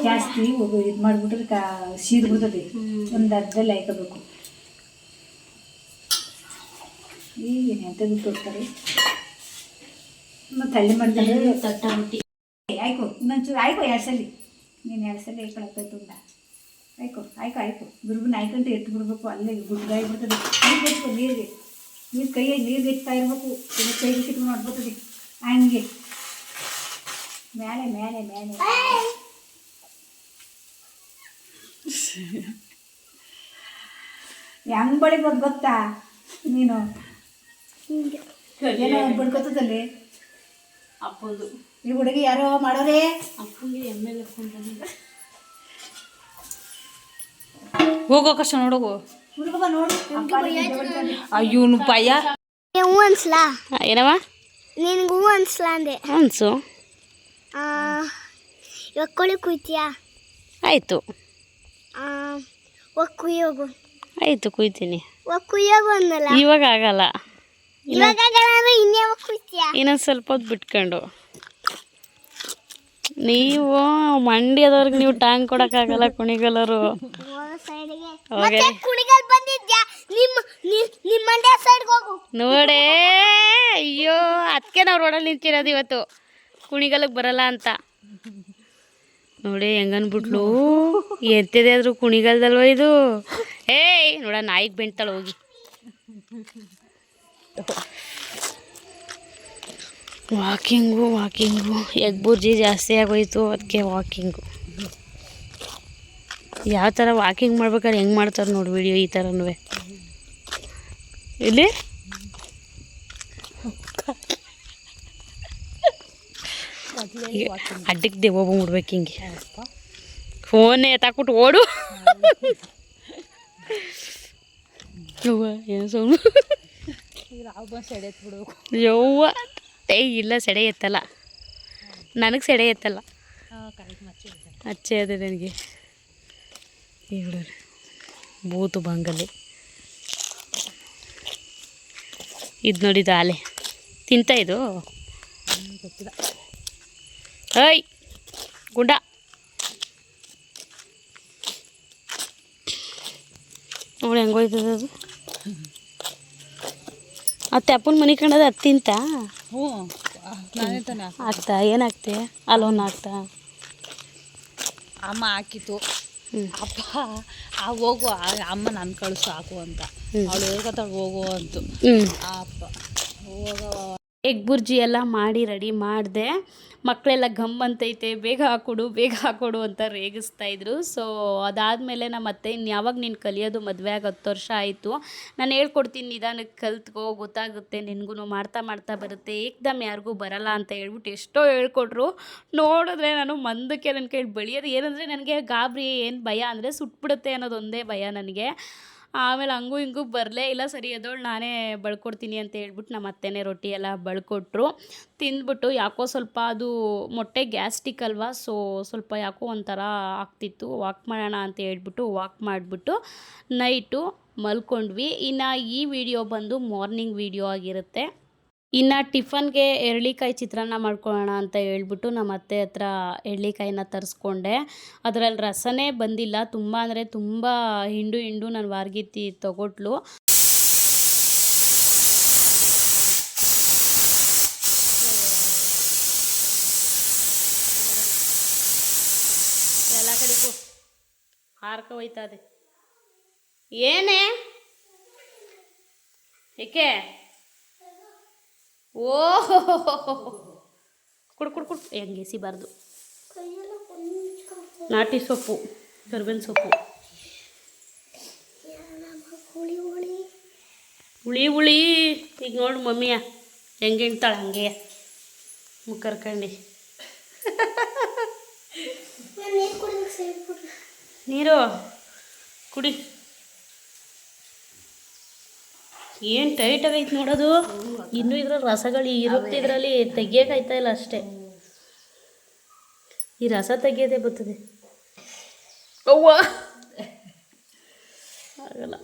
ಜಾಸ್ತಿ ಇದು ಮಾಡಿಬಿಟ್ರೆ ಸೀದ್ ಬಿಡ್ತದೆ. ಒಂದು ಅರ್ಧದಲ್ಲಿ ಹಾಕಬೇಕು. ಈಗ ಎಂಥದ್ದು ತೋರ್ತಾರೆ ಮತ್ತು ಹಳ್ಳಿ ಮಾಡ್ತಾರೆ ತಟ್ಟ ರೊಟ್ಟಿ ಆಯ್ಕು ಇನ್ನೊಂಚೂರು ಆಯ್ಕು 2 ಸಲ ನೀನು 2 ಸಲ ಹಾಕೊಳಕ್ಕಾಯ್ತು ಉಂಡ ಆಯ್ಕು ಗುರುಬನ್ನ ಆಯ್ಕೊಂತ ಎತ್ತು ಬಿಡ್ಬೇಕು. ಅಲ್ಲೇ ಗುಡ್ಗಾಯಿ ಬಿಡ್ತದೆ. ನೀರು ನೀರು ಕೈಯಾಗಿ ನೀರು ಎತ್ತಾ ಇರ್ಬೇಕು. ಕೈಗೆ ಕಿತ್ಕೊಂಡು ಮಾಡ್ಬೋತದೆ ಹಂಗೆ ಮೇಲೆ ಮೇಲೆ ಮೇಲೆ ಹೆಂಗ್ ಬಳಿಬೋದು ಗೊತ್ತಾ ನೀನು? ಏನೋ ಬಡ್ಕೊತದಲ್ಲಿ ಅಪ್ಪದು ಈ ಹುಡುಗಿ ಯಾರೋ ಮಾಡೋರೇ ಅಪ್ಪಂಗೆ ಎಮ್ಮೆಲೆ ಹೋಗೋ ಕಷ್ಟ ನೋಡೋಗು. ಹುಡುಗ ನೋಡು ಅಯ್ಯೋ ಭಯ. ಹೂ ಅನ್ಸ್ಲಾ? ಏನವ ನಿನ್ಗೆ ಹೂ ಅನ್ಸ್ಲಾ ಅಂದೆ. ಅನ್ಸು. ಇವಾಗ ಕೋಳಿ ಕುಯ್ತೀಯಾ? ಆಯಿತು ಹೋಗಿ ಕುಯ್ಯೋಗು. ಆಯಿತು ಕುಯ್ತೀನಿ. ಹೋಗಿ ಕುಯ್ಯೋಗು ಅನ್ನಲ್ಲ. ಇವಾಗ ಆಗಲ್ಲ. ಇವಾಗ ಆಗಲ್ಲ ಅಂದ್ರೆ ಇನ್ಯಾವಾಗ ಕುಯ್ತೀಯಾ? ಇನ್ನೊಂದು ಸ್ವಲ್ಪ ಹೊತ್ತು ಬಿಟ್ಕೊಂಡು. ನೀವು ಮಂಡ್ಯದವ್ರಿಗೆ ನೀವು ಟಾಂಗ್ ಕೊಡೋಕ್ಕಾಗಲ್ಲ ಕುಣಿಗಲರು. ಸೈಡ್ಗೆ ಮತ್ತೆ ಕುಣಿಗಲ್ ಬಂದಿದ್ಯಾ? ನಿಮ್ಮ ಮಂಡ್ಯ ಸೈಡ್ಗೆ ಹೋಗು. ನೋಡೇ ಅಯ್ಯೋ ಅದಕ್ಕೆ ನಾವು ರೋಡಲ್ಲಿ ನಿಂತಿರೋದು ಇವತ್ತು ಕುಣಿಗಲ್ಗೆ ಬರಲ್ಲ ಅಂತ. ನೋಡಿ ಹೆಂಗನ್ಬಿಟ್ಲು. ಎತ್ತಿದೆ ಆದರೂ ಕುಣಿಗಲ್ದಲ್ವ ಇದು? ಏಯ್ ನೋಡ ನಾಯಿಗೆ ಬೆಂಡ್ತಾಳೆ ಹೋಗಿ. ವಾಕಿಂಗು ಎಗ್ ಬುರ್ಜಿ ಜಾಸ್ತಿ ಆಗೋಯ್ತು ಅದಕ್ಕೆ ವಾಕಿಂಗು. ಯಾವ ಥರ ವಾಕಿಂಗ್ ಮಾಡ್ಬೇಕಾದ್ರೆ ಹೆಂಗೆ ಮಾಡ್ತಾರೆ ನೋಡಿ ವಿಡಿಯೋ ಈ ಥರನೂ. ಇಲ್ಲಿ ಅಡ್ಡಕ್ಕೆ ದೇವ ಬಂದ್ಬಿಡ್ಬೇಕು ಹಿಂಗೆ. ಫೋನೇ ಎತ್ತಾಕ್ಬಿಟ್ಟು ಓಡು. ಏನು ಸೌಂಡ್ ಯವ್ವ. ಇಲ್ಲ ಸೆಡೆ ಎತ್ತಲ್ಲ ನನಗೆ. ಸೆಡೆ ಎತ್ತಲ್ಲ ಅಚ್ಚೆ ಅದೇ ನನಗೆ. ಈಗ ಬೂತು ಬಂಗಲ್ಲಿ ಇದು ನೋಡಿದ್ದು ಆಲೆ ತಿಂತ ಇದು ಗೊತ್ತಿಲ್ಲ. ಏಯ್ ಗುಂಡ ನೋಡಿ ಹೆಂಗೋಯ್ತದ ಅದು. ಅತ್ತೆ ಅಪ್ಪನ ಮನೆ ಕಂಡದ ಅದು ತಿಂತ ಆಗ್ತಾ ಏನಾಗ್ತೆ ಅಲ್ಲೊಂದು ಆಗ್ತಾ ಅಮ್ಮ ಹಾಕಿತ್ತು. ಅಪ್ಪ ಹೋಗು ಅಮ್ಮ ನನ್ನ ಕಳಿಸು ಹಾಕು ಅಂತ ಅವಳು ಹೇಳ್ಕೊತಾಳೆ ಹೋಗು ಅಂತು. ಅಪ್ಪ ಹೋಗವ. ಎಗ್ ಬುರ್ಜಿ ಎಲ್ಲ ಮಾಡಿ ರೆಡಿ ಮಾಡಿದೆ. ಮಕ್ಕಳೆಲ್ಲ ಗಮ್ ಅಂತೈತೆ ಬೇಗ ಹಾಕೊಡು ಅಂತ ರೇಗಿಸ್ತಾಯಿದ್ರು. ಸೊ ಅದಾದಮೇಲೆ ನಮ್ಮ ಅತ್ತೆ ಇನ್ಯಾವಾಗ ನೀನು ಕಲಿಯೋದು, ಮದುವೆ ಆಗಿ 10 ವರ್ಷ ಆಯಿತು, ನಾನು ಹೇಳ್ಕೊಡ್ತೀನಿ ನಿಧಾನಕ್ಕೆ ಕಲ್ತ್ಕೋ, ಗೊತ್ತಾಗುತ್ತೆ ನಿನಗೂ, ಮಾಡ್ತಾ ಬರುತ್ತೆ, ಏಕ್ದಮ್ ಯಾರಿಗೂ ಬರಲ್ಲ ಅಂತ ಹೇಳ್ಬಿಟ್ಟು ಎಷ್ಟೋ ಹೇಳ್ಕೊಟ್ರು. ನೋಡಿದ್ರೆ ನಾನು ಮಂದಕ್ಕೆ ನನ್ನ ಕೈಲಿ ಬೆಳೆಯೋದು ಏನಂದರೆ ನನಗೆ ಗಾಬರಿ, ಏನು ಭಯ ಅಂದರೆ ಸುಟ್ಬಿಡುತ್ತೆ ಅನ್ನೋದೊಂದೇ ಭಯ ನನಗೆ. ಆಮೇಲೆ ಹಂಗೂ ಹಿಂಗೂ ಬರಲೇ ಇಲ್ಲ. ಸರಿ ಎದೋಳು ನಾನೇ ಬಳ್ಕೊಡ್ತೀನಿ ಅಂತ ಹೇಳ್ಬಿಟ್ಟು ನಮ್ಮ ಅತ್ತೆನೇ ರೊಟ್ಟಿ ಎಲ್ಲ ಬಳ್ಕೊಟ್ರು. ತಿಂದ್ಬಿಟ್ಟು ಯಾಕೋ ಸ್ವಲ್ಪ ಅದು ಮೊಟ್ಟೆ ಗ್ಯಾಸ್ಟಿಕ್ ಅಲ್ವಾ, ಸೊ ಸ್ವಲ್ಪ ಯಾಕೋ ಒಂಥರ ಆಗ್ತಿತ್ತು. ವಾಕ್ ಮಾಡೋಣ ಅಂತ ಹೇಳ್ಬಿಟ್ಟು ವಾಕ್ ಮಾಡಿಬಿಟ್ಟು ನೈಟು ಮಲ್ಕೊಂಡ್ವಿ. ಇನ್ನು ಈ ವಿಡಿಯೋ ಬಂದು ಮಾರ್ನಿಂಗ್ ವಿಡಿಯೋ ಆಗಿರುತ್ತೆ. ಇನ್ನು ಟಿಫನ್ಗೆ ಎಳ್ಳಿಕಾಯಿ ಚಿತ್ರಾನ್ನ ಮಾಡ್ಕೊಳ್ಳೋಣ ಅಂತ ಹೇಳ್ಬಿಟ್ಟು ನಮ್ಮ ಅತ್ತೆ ಹತ್ರ ಎಳ್ಳಿಕಾಯಿನ ತರಿಸ್ಕೊಂಡೆ. ಅದರಲ್ಲಿ ರಸನೇ ಬಂದಿಲ್ಲ. ತುಂಬ ಅಂದರೆ ತುಂಬ ಹಿಂಡು ನಾನು ವಾರ್ಗಿತ್ತಿ ತೊಗೊಟ್ಲು. ಎಲ್ಲ ಕಡೆಗೂ ಹಾರ್ಕ ಹೋಯ್ತದೆ. ಏನೇ ಏಕೆ ಓಹೋ ಕುಡು ಹೆಂಗೆ ಎಸಿಬಾರ್ದು. ನಾಟಿ ಸೊಪ್ಪು, ಕರ್ಬೇವಿನ ಸೊಪ್ಪು, ಹುಳಿ ಈಗ ನೋಡು ಮಮ್ಮಿಯ ಹೆಂಗೆ ಇಡ್ತಾಳೆ ಹಂಗೆ ಮುಕ್ಕರ್ಕಂಡು. ನೀರು ಕುಡಿ. ಏನು ಟೈಟ್ ಆಗೈತೆ ನೋಡೋದು. ಇನ್ನೂ ಇದ್ರಲ್ಲಿ ರಸಗಳು ಇರುತ್ತೆ, ಇದರಲ್ಲಿ ತೆಗಿಯೋಕ್ಕಾಯ್ತಾ ಇಲ್ಲ ಅಷ್ಟೇ. ಈ ರಸ ತೆಗಿಯೋದೇ ಬರ್ತದೆ. ಅವ್ವ ಆಗಲ್ಲ.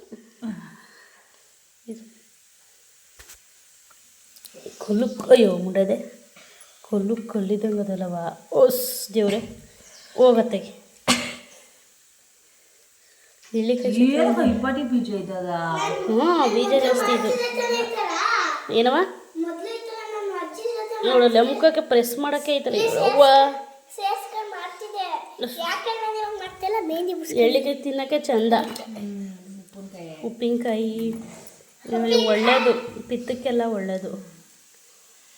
ಕೊಲ್ಲು ಅಯ್ಯೋ ಮುಡದೆ ಕಲ್ಲಿದಂಗೆ ಅದಲ್ಲವ. ಓಸ್ ದೇವ್ರೆ ಹೋಗತ್ತೆಗೆ. ಇಳ್ಳಿಕಾಯಿ ಇಪ್ಪಟಿ ಬೀಜ ಇದ್ದದ. ಹ್ಞೂ ಬೀಜ ಜಾಸ್ತಿ ಇದು. ಏನವ ನೋಡಲ್ಲ ಮುಖಕ್ಕೆ ಪ್ರೆಸ್ ಮಾಡೋಕ್ಕೆ ಐತಲ್ಲ. ಅವ್ವ ಎಳ್ಳಿಕಾಯಿ ತಿನ್ನೋಕ್ಕೆ ಚಂದ. ಉಪ್ಪಿನಕಾಯಿ ಆಮೇಲೆ ಒಳ್ಳೆಯದು, ಪಿತ್ತಕ್ಕೆಲ್ಲ ಒಳ್ಳೆಯದು.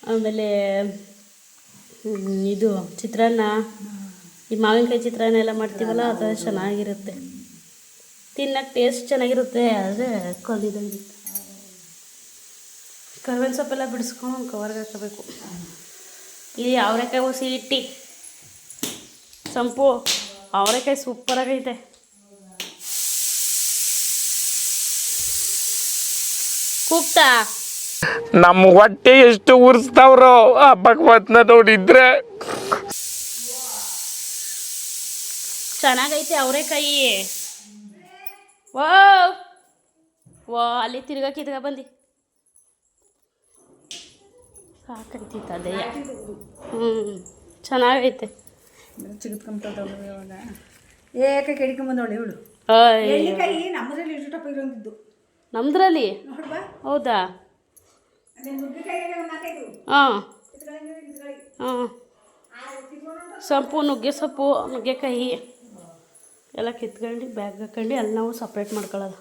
ಆಮೇಲೆ ಇದು ಚಿತ್ರಾನ್ನ, ಈ ಮಾವಿನಕಾಯಿ ಚಿತ್ರಾನ್ನ ಎಲ್ಲ ಮಾಡ್ತೀವಲ್ಲ ಅದು ಚೆನ್ನಾಗಿರುತ್ತೆ. ತಿನ್ನೋಕ್ಕೆ ಟೇಸ್ಟ್ ಚೆನ್ನಾಗಿರುತ್ತೆ. ಆದರೆ ಕಲ್ಲಿದಂಗೆ ಕರ್ಬೇವಿನ ಸೊಪ್ಪೆಲ್ಲ ಬಿಡಿಸ್ಕೊಂಡು ಒಂದು ಕವರ್ಗೆ ಹಾಕಬೇಕು. ಇಲ್ಲಿ ಅವರೆಕಾಯಿ ಹುಸಿ ಇಟ್ಟು ಸಂಪು ಅವರೆಕಾಯಿ ಸೂಪರಾಗೈತೆ. ಕೂಗ್ತಾ ನಮ್ಮ ಹೊಟ್ಟೆ ಎಷ್ಟು ಉರ್ಸ್ತಾವ್ರೋ ಆ ಭಗವತ್ನ ನೋಡಿದ್ರೆ. ಚೆನ್ನಾಗೈತೆ ಅವರೆಕಾಯಿ. ವಾ ವಾ ಅಲ್ಲಿ ತಿರ್ಗಾ ಬಂದು ಸಾಕೈತಿತ್ತು ಅದೇ. ಚೆನ್ನಾಗೈತೆ. ಏಕ ಕೆಡಿಕೊಂಬಂದವಳು ಇವಳು. ಎಳ್ಳಿಕಾಯಿ ನಮ್ಮದ್ರಲ್ಲಿ ಎಷ್ಟು ಟಪ್ಪ ಇರೋಂಗಿದ್ದು. ನಮ್ದ್ರಲ್ಲಿ ಹೌದಾ? ಹಾಂ ಹಾಂ. ಸೊಪ್ಪು, ನುಗ್ಗೆ ಸೊಪ್ಪು, ನುಗ್ಗೆಕಾಯಿ ಎಲ್ಲ ಕಿತ್ಕೊಂಡು ಬ್ಯಾಗ್ ಹಾಕೊಂಡು ಅಲ್ಲಿ ನಾವು ಸಪ್ರೇಟ್ ಮಾಡ್ಕೊಳ್ಳೋದು.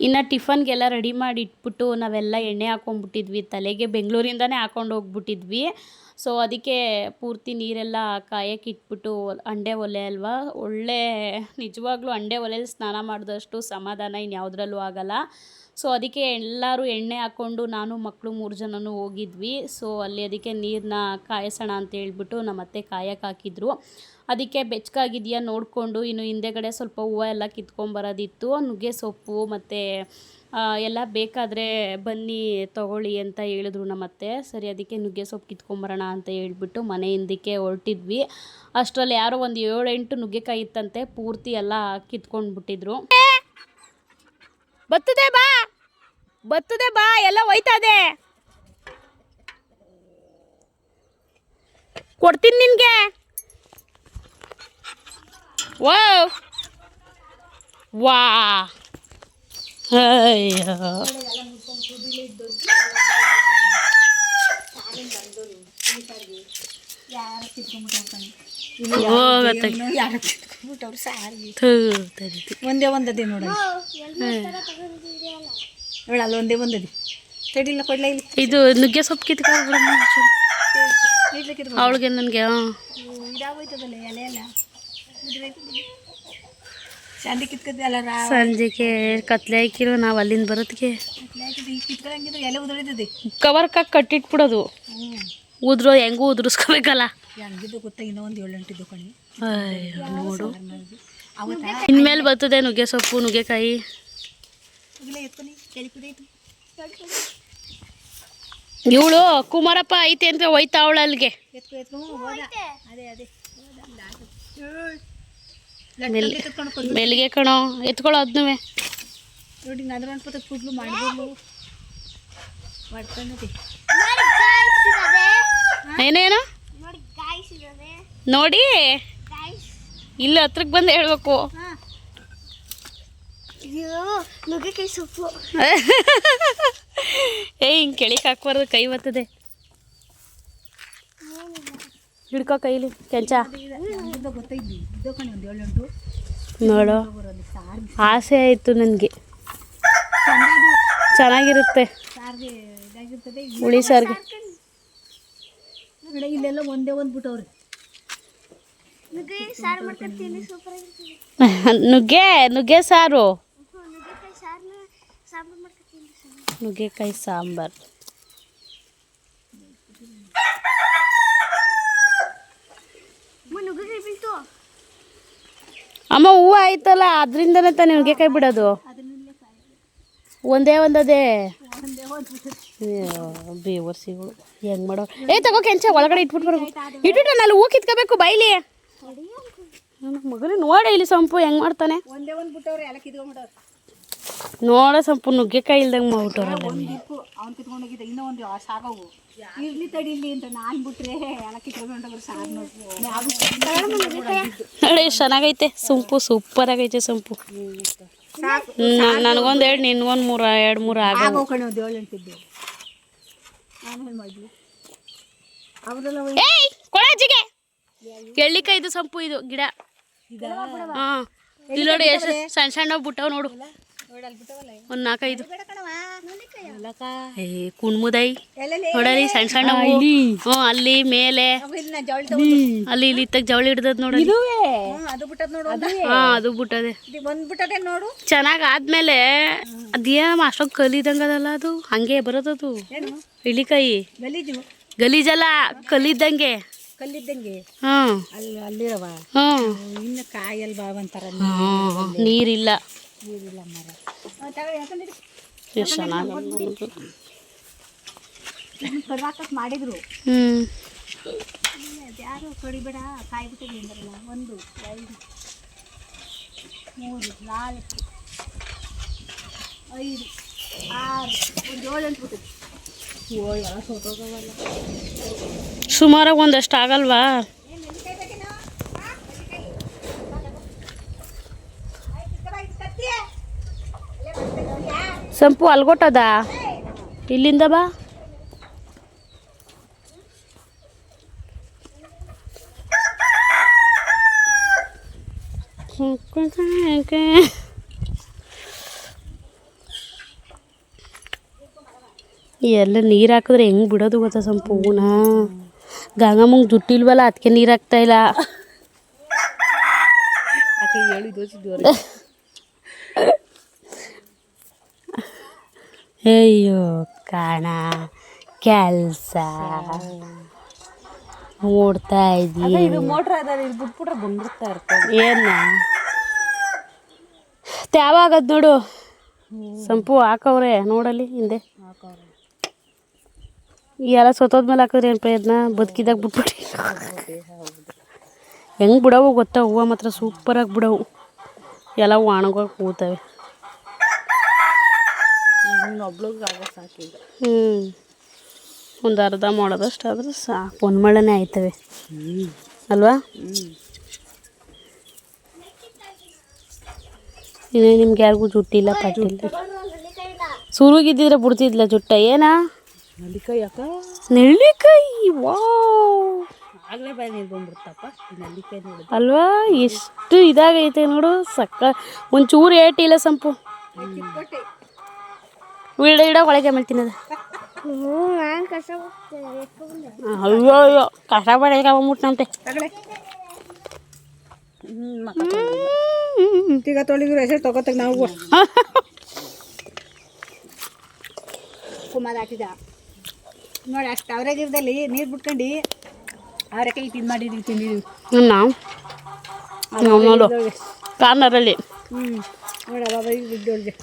ಇನ್ನು ಟಿಫನ್ಗೆಲ್ಲ ರೆಡಿ ಮಾಡಿ ಇಟ್ಬಿಟ್ಟು ನಾವೆಲ್ಲ ಎಣ್ಣೆ ಹಾಕ್ಕೊಂಡ್ಬಿಟ್ಟಿದ್ವಿ ತಲೆಗೆ. ಬೆಂಗಳೂರಿಂದನೇ ಹಾಕ್ಕೊಂಡು ಹೋಗ್ಬಿಟ್ಟಿದ್ವಿ. ಸೊ ಅದಕ್ಕೆ ಪೂರ್ತಿ ನೀರೆಲ್ಲ ಕಾಯಕ್ಕೆ ಇಟ್ಬಿಟ್ಟು, ಅಂಡೆ ಒಲೆ ಅಲ್ವಾ, ಒಳ್ಳೆ ನಿಜವಾಗ್ಲೂ ಅಂಡೆ ಒಲೆಯಲ್ಲಿ ಸ್ನಾನ ಮಾಡಿದಷ್ಟು ಸಮಾಧಾನ ಇನ್ಯಾವುದ್ರಲ್ಲೂ ಆಗಲ್ಲ. ಸೊ ಅದಕ್ಕೆ ಎಲ್ಲರೂ ಎಣ್ಣೆ ಹಾಕ್ಕೊಂಡು ನಾನು ಮಕ್ಕಳು 3 ಜನನೂ ಹೋಗಿದ್ವಿ. ಸೊ ಅಲ್ಲಿ ಅದಕ್ಕೆ ನೀರನ್ನ ಕಾಯಿಸೋಣ ಅಂತ ಹೇಳ್ಬಿಟ್ಟು ನಮ್ಮ ಅತ್ತೆ ಕಾಯಕ್ಕೆ ಹಾಕಿದ್ರು. ಅದಕ್ಕೆ ಬೆಚ್ಚಗಾಗಿದೆಯಾ ನೋಡಿಕೊಂಡು ಇನ್ನು ಹಿಂದೆಗಡೆ ಸ್ವಲ್ಪ ಹೂವು ಎಲ್ಲ ಕಿತ್ಕೊಂಬರೋದಿತ್ತು. ನುಗ್ಗೆ ಸೊಪ್ಪು ಮತ್ತು ಎಲ್ಲ ಬೇಕಾದರೆ ಬನ್ನಿ ತೊಗೊಳ್ಳಿ ಅಂತ ಹೇಳಿದ್ರು ನಮ್ಮತ್ತೆ. ಸರಿ ಅದಕ್ಕೆ ನುಗ್ಗೆ ಸೊಪ್ಪು ಕಿತ್ಕೊಂಬರೋಣ ಅಂತ ಹೇಳ್ಬಿಟ್ಟು ಮನೆ ಹಿಂದಕ್ಕೆ ಹೊರಟಿದ್ವಿ. ಅಷ್ಟರಲ್ಲಿ ಯಾರೋ ಒಂದು 7-8 ನುಗ್ಗೆಕಾಯಿ ಇತ್ತಂತೆ, ಪೂರ್ತಿ ಎಲ್ಲ ಕಿತ್ಕೊಂಡ್ಬಿಟ್ಟಿದ್ರು. ಬರ್ತದೆ ಬಾ ಎಲ್ಲ ಹೋಯ್ತದೆ, ಕೊಡ್ತೀನಿ ನಿನಗೆ. ವಾ ವಾ ಅಯ್ಯೋ ಒಂದೇ ಒಂದದಿ ನೋಡ ಅಲ್ಲ ಒಂದೇ ಒಂದದಿ ತಡಿಲ್ಲ ಕೊಡ್ಲ ಇಲ್ಲಿ. ಇದು ನುಗ್ಗೆ ಸೊಪ್ಪು ಕಿತ್ಕೊಂಡು ಅವಳಿಗೆ ನನಗೆ ಇದಾಗೋಯ್ತದಲ್ಲ ಎಲೆ ಎಲ್ಲ ಸಂಜೆ ಕಿತ್ಕದ್ವಿ ಅಲ್ಲ. ಸಂಜೆಗೆ ಕತ್ಲೆ ಹಾಕಿರೋ ನಾವು ಅಲ್ಲಿಂದ ಬರೋದಕ್ಕೆ ಕಿತ್ಕೊಳ್ಳಂಗಿದ್ರೆ ಎಲೆ ಉದುಳಿತದೆ. ಕವರ್ಗೆ ಕಟ್ಟಿಟ್ಬಿಡೋದು. ಉದ್ರೋ ಹೆಂಗೂ ಉದುರಿಸ್ಕೋಬೇಕಲ್ಲ. ಹಂಗಿದ್ದು ಗೊತ್ತಾ ಇನ್ನೂ ಒಂದು 7-8 ಇದ್ದು ಕಣಿ. ನೋಡು ಇನ್ಮೇಲೆ ಬರ್ತದೆ ನುಗ್ಗೆ ಸೊಪ್ಪು, ನುಗ್ಗೆಕಾಯಿ. ಇವಳು ಕುಮಾರಪ್ಪ ಐತೆ ಅಂತ ಹೋಯ್ತಾ ಅವಳು ಅಲ್ಲಿಗೆ. ಮೆಲ್ಗೆ ಕಣೋ ಎತ್ಕೊಳ್ಳೋ ಅದನ್ನೂ ನೋಡಿ ಅದ್ರ ಅನ್ಪತ್ತ ಕೂದಲು ಮಾಡ್ಬೋದು ಮಾಡ್ಕೊಂಡಿ. ಏನೇನು ನೋಡಿ ಇಲ್ಲಿ ಹತ್ರಕ್ಕೆ ಬಂದು ಹೇಳ್ಬೇಕು. ನುಗ್ಗೆಕಾಯಿ ಸೊಪ್ಪು ಹಿಂಗೆ ಕೆಳಕ್ಕೆ ಹಾಕ್ಬಾರ್ದು, ಕೈ ಬರ್ತದೆ. ಹಿಡ್ಕೋ ಕೈಲಿ ಕೆಂಚ. ಗೊತ್ತಾಯ್ತು ಇದ್ದೋ ಕಣಿ ಒಂದು 7-8 ನೋಡು ಆಸೆ ಆಯಿತು ನನಗೆ. ಚೆನ್ನಾಗಿರುತ್ತೆ ಸಾರಿಗೆ ಇದಾಗಿರ್ತದೆ. ಹುಳಿ ಸಾರಿಗೆ ಇಲ್ಲೆಲ್ಲ ಒಂದೇ ಒಂದು ಬಿಟ್ಟವ್ರಿ. ನುಗ್ಗೆ ಸಾರು ಮಾಡ್ಕೊತೀನಿ, ಸೂಪರ್ ಆಗಿರ್ತದೆ. ನುಗ್ಗೆ ಸಾರು, ನುಗ್ಗೆಕಾಯಿ ಸಾರನ್ನ ಸಾಂಬಾರು ಮಾಡ್ಕೊತೀನಿ. ನುಗ್ಗೆಕಾಯಿ ಸಾಂಬಾರು. ನುಗ್ಗೆಕಾಯಿ ಬೀಳ್ತು. ಅಮ್ಮ ಹೂವು ಆಯ್ತಲ್ಲ ಅದರಿಂದನೇ ತಾನೇ ನುಗ್ಗೆಕಾಯಿ ಬಿಡೋದು. ಒಂದೇ ಬೇವರ್ಸಿಗಳು ಹೆಂಗ್ ಮಾಡೋ. ತಗೋ ಕೆಂಚ ಒಳಗಡೆ ಇಟ್ಬಿಟ್ಟು ಬರ್ಬೇಕು. ಇಟ್ಬಿಟ್ಟು ನಾನು ಹೂ ಕಿತ್ಕೋಬೇಕು ಬೈಲಿ. ನನ್ನ ಮಗನೇ ನೋಡ ಇಲ್ಲಿ ಸಂಪು ಹೆಂಗ್ ಮಾಡ್ತಾನೆ. ಒಂದೇ ಒಂದು ಬಿಟ್ಟವ್ರೆ ಎಲ್ಲ ಕಿತ್ಕೊಂಡ್ಬಿಟ್ಟವ್ರೆ. ನೋಡ ಸಂಪು ನುಗ್ಗೆಕಾಯಿ ಇಲ್ದಂಗೆ ಮಾಡ್ಬಿಟ್ಟವ್ರಲ್ಲ. ಅವ್ನು ಕಿತ್ಕೊಂಡೋಗಿದ್ದ ಇನ್ನೂ ಒಂದು ಸಾಗವು ಇರ್ಲಿ ತಡಿಲಿ ಅಂತ ನಾನು ಬಿಟ್ರೆ ಎಲ್ಲ ಕಿತ್ಕೊಂಡೋಗ್ರು ಸಾಕು. ನೋಡಿ ಎಷ್ಟು ಚೆನ್ನಾಗೈತೆ ಸಂಪು, ಸೂಪರ್ ಆಗೈತೆ ಸಂಪು. ನನಗೊಂದು ಎರಡು ನಿನ್ಗೊಂದು ಎರಡು ಮೂರು ಆಗೋ ಕಣೆ ಒಂದು 7-8 ನಾನು ಏನು ಮಾಡಲಿ. ಅವ್ರಲ್ಲ ಕೊಳಜಿಗೆ ಎಳ್ಳಿಕಾಯ್ದು ಸಂಪು ಇದು ಗಿಡ. ಹಾಂ ಇಲ್ಲಿ ನೋಡಿ ಎಷ್ಟು ಸಣ್ಣ ಸಣ್ಣ ಬಿಟ್ಟವ್ ನೋಡು. ಒಂದು 4-5 ಕುಣ್ಮುದೈ ನೋಡಲಿ ಸಣ್ಣ ಸಣ್ಣ. ಹ್ಞೂ ಅಲ್ಲಿ ಮೇಲೆ ಅಲ್ಲಿ ಇಲ್ಲಿ ಇತ್ತಾಗ ಜವಳಿ ಹಿಡ್ದದ್ ನೋಡಿ. ಅದು ಬಿಟ್ಟದ್ ನೋಡು. ಹಾಂ ಅದು ಬಿಟ್ಟದೆ. ಒಂದು ಬಿಟ್ಟದೆ ನೋಡು. ಚೆನ್ನಾಗಿ ಆದ್ಮೇಲೆ ಅದೇನು ಅಷ್ಟೊಂದು ಕಲಿದಂಗದಲ್ಲ ಅದು ಹಂಗೆ ಬರೋದದು ಇಳಿಕಾಯಿ. ಗಲೀಜಲ್ಲ ಕಲಿದ್ದಂಗೆ. ಕಲ್ಲಿದ್ದಂಗೆ ಹಾಂ ಅಲ್ಲಿರವ. ಹಾಂ ಇನ್ನು ಕಾಯಲ್ಲಿ ಬಾವಂತಾರ ನೀರಿಲ್ಲ. ನೀರಿಲ್ಲ ಮರ. ಎಷ್ಟು ಚೆನ್ನಾಗಿ ಕಡ್ವಾಕಕ್ಕೆ ಮಾಡಿದ್ರು. ಯಾರು ಕಡಿಬೇಡ ಕಾಯ್ಬಿಟ್ಟಿದೆ ಅಂದ್ರಲ್ಲ. 1 2 3 4 5 6 ಒಂದು 7-8 ಬಿಟ್ಟಿದೆ. ಎಲ್ಲ ಸೋತೋಗವಲ್ಲ. ಸುಮಾರಾಗಿ ಒಂದಷ್ಟು ಆಗಲ್ವಾ. ಸಂಪು ಅಲ್ಗೊಟ್ಟದ ಇಲ್ಲಿಂದ ಬಾ. ಎಲ್ಲ ನೀರು ಹಾಕಿದ್ರೆ ಹೆಂಗೆ ಬಿಡೋದು ಗೊತ್ತಾ ಸಂಪು ಹೂನ. ಗಂಗಮ್ಮಂಗೆ ಜುಟ್ಟಿಲ್ವಲ್ಲ ಅದಕ್ಕೆ ನೀರು ಹಾಕ್ತಾ ಇಲ್ಲ. ಅಯ್ಯೋ ಕಾಣ ಕೆಲಸ ನೋಡ್ತಾ ಇದ್ದೀನಿ. ಮೋಟ್ರ್ ಅದ ಇಲ್ಲಿ ಬಿಟ್ಬಿಟ್ರೆ ಬಂದ್ಬಿಡ್ತಾ ಇರ್ತಾರೆ. ಏನ ತ್ಯಾವಾಗದ್ ನೋಡು ಸಂಪು ಹಾಕವ್ರೆ ನೋಡಲಿ ಹಿಂದೆ. ಎಲ್ಲ ಸೊತ್ತೋದ್ಮೇಲೆ ಹಾಕಿದ್ರೆ ಏನು ಪ್ರಯತ್ನ. ಬದುಕಿದಾಗ ಬಿಟ್ಬಿಟ್ಟು ಹೆಂಗೆ ಬಿಡವು ಗೊತ್ತಾ. ಹೂವು ಮಾತ್ರ ಸೂಪರಾಗಿ ಬಿಡವು. ಎಲ್ಲ ಒಣಗೋಗಿ ಕೂತವೆ. ಒಂದು ಅರ್ಧ ಮಾಡೋದಷ್ಟು ಆದ್ರೆ ಸಾಕು. ಒಂದು ಮಳೆನೇ ಆಯ್ತವೆ ಅಲ್ವಾ. ಇನ್ನೇ ನಿಮ್ಗೆ ಯಾರಿಗೂ ಜುಟ್ಟಿಲ್ಲ ಪಟ್ಟಿಲ್ಲ. ಸುರುಗಿದ್ದಿದ್ರೆ ಬಿಡ್ತಿದ್ಲ ಜುಟ್ಟ. ಏನಾ ನೆಲ್ಲಿಕಾಯಿ. ವಾವ್ ಆಗಲೇ ಬಾಯಿ ನೀರು ಬಂದ್ಬಿಡ್ತಪ್ಪ ನೆಲ್ಲಿಕಾಯಿ ನೋಡಿ ಅಲ್ವಾ. ಎಷ್ಟು ಇದಾಗೈತೆ ನೋಡು. ಸಕ್ಕ ಒಂಚೂರು ಏಟಿಲ್ಲ ಸಂಪು. ಇಡ ಒಳಗೆ ಮಾಡ್ತೀನದ. ಅಯ್ಯೋ ಅಯ್ಯೋ ಕಷ್ಟ ಪಡೆಯಕ್ಕೆ ಬಂದ್ಬಿಟ್ನಂತೆ. ಈಗ ತೊಳಿದ್ರು ಹೆಸರು ತಗೋತಾಗ ನಾವು ಕುಮಾರ ಹಾಕಿದ ನೋಡಿ. ಅಷ್ಟು ಅವರಾಗಿರ್ದಲ್ಲಿ ನೀರು ಬಿಟ್ಕೊಂಡು ಅವರೆಕಾಯಿ ಇದು ಮಾಡಿದ್ವಿ ತಿಂದಿದ್ವಿ ನಾವು ನೋಡು ಕಾರ್ನರಲ್ಲಿ. ನೋಡಿ ಅವಾಗ ಬಿದ್ದೋಳಿಗೆ